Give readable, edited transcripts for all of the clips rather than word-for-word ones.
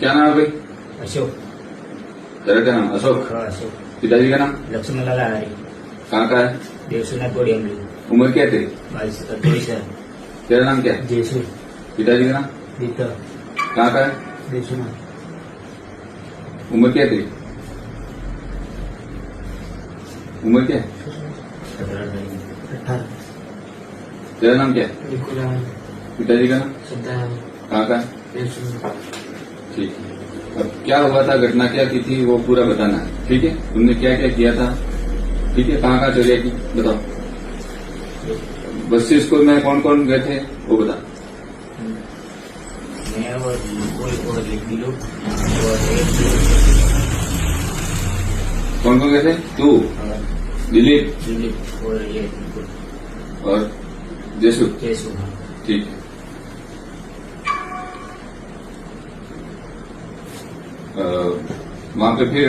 क्या नाम है भाई? अशोक। तेरा क्या नाम? अशोक। हाँ, अशोक। पिताजी का नाम? लक्ष्मण लाल आहारी। कहाँ का है? देवसुनाथ बोड़ी अमली। उम्र क्या है तेरी? 22 है। तेरा नाम क्या है? जयसू। पिताजी का नाम? गीता। कहाँ का है? देवसुनाथ। उम्र क्या है तेरी? उम्र क्या है? 18। तेरा नाम क्या है? पिताजी का नाम? कहाँ का है? ठीक है। अब क्या हुआ था, घटना क्या की थी, वो पूरा बताना है, ठीक है? तुमने क्या क्या किया था, ठीक है? कहाँ कहाँ चोरियां की, बताओ। बस स्कूल में कौन कौन गए थे वो बता। मैं और कोई और दिलू और कौन कौन गए थे? तू, दिलीप दिलीप और ये और जयसु। जयसू। ठीक है। वहां पे फिर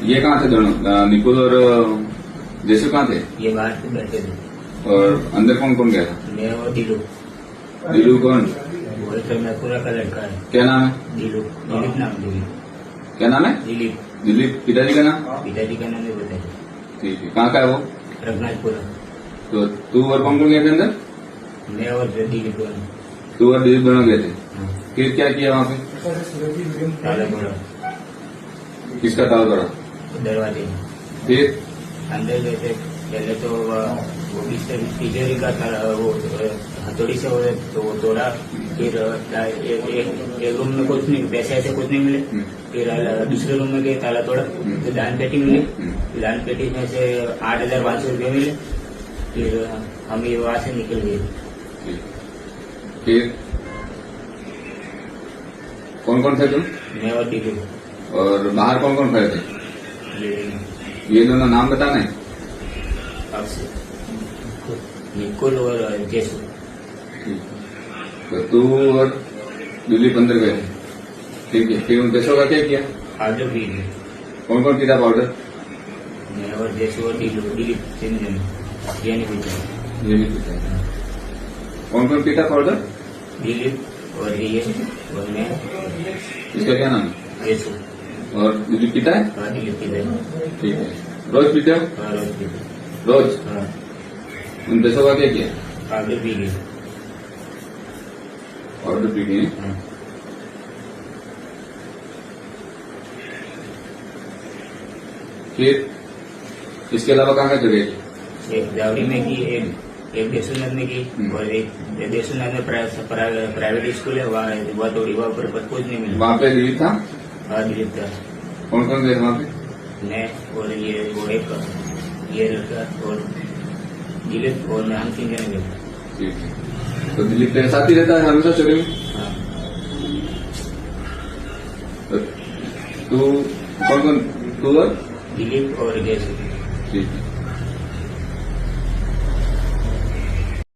ये कहाँ थे दोनों, निकुल और जयसु कहाँ थे? ये बाहर पे बैठे थे। और अंदर कौन कौन गया था? मैं और दिलू। दिलू कौन? वो तो मैं पूरा का लड़का है। क्या नाम है? दिलू। दिलीप नाम दिलीप। क्या नाम है? दिलीप। दिलीप। पिताजी का नाम? पिताजी का नाम नहीं बताया। ठीक है। कहाँ का है वो? रघुनाथपुरा। तो तू और कौन कौन गए थे अंदर? मैं और दिलीप दोनों। तू और दिलीप दोनों गए थे। फिर क्या किया वहां पे? ताला तोड़ा किसका ताला तोड़ा? दरवाजे में। फिर अंदर गए थे। पहले तो वो तिजोरी का ताला वो हथौड़ी से तो वो तोड़ा। फिर एक रूम में कुछ नहीं, पैसे ऐसे कुछ नहीं मिले। फिर दूसरे रूम में गए, ताला तोड़ा। फिर दान पेटी मिली। दान पेटी में से 8,500 रुपये मिले। फिर हम ये वहां से निकल गए। फिर कौन कौन थे तुम? मैं और दिलू। और बाहर कौन कौन खड़े थे? ये दोनों नाम बताना है। निकुल और जयसू। तो तू और दिलीप अंदर गए, ठीक है? फिर उन पैसों का क्या किया? पाउडर पी ली। कौन कौन पीता पाउडर? मैं और जयसू और दिलीप 3 जन। ये नहीं पीता। ये नहीं पीता। कौन कौन पीता पाउडर? दिलीप और ये और मैं। इसका क्या नाम है? जयसू। और दिलीप पीता है? हाँ, दिलीप पीता है। ठीक है। रोज पीते हो? हाँ, रोज पीता है। रोज? हाँ, उन पैसों का क्या किया? पाउडर पी ली। पाउडर पी लिए। हाँ। फिर इसके अलावा कहाँ कहाँ जगह की? एक दावड़ी में की, एक देशुनाथ में की और एक देशुनाथ में प्राइवेट स्कूल है, वहाँ थोड़ी वहाँ पर कुछ नहीं मिला। वहाँ पे दिलीप था? हाँ, दिलीप था। कौन कौन गए थे वहाँ पे? मैं और ये वो एक ये लड़का और दिलीप और मैं, हम 3 जने गए। ठीक है। तो दिलीप तेरे साथ ही रहता है हमेशा चोरी में? हाँ। तो तू कौन कौन? तू और दिलीप और जयसू। ठीक है।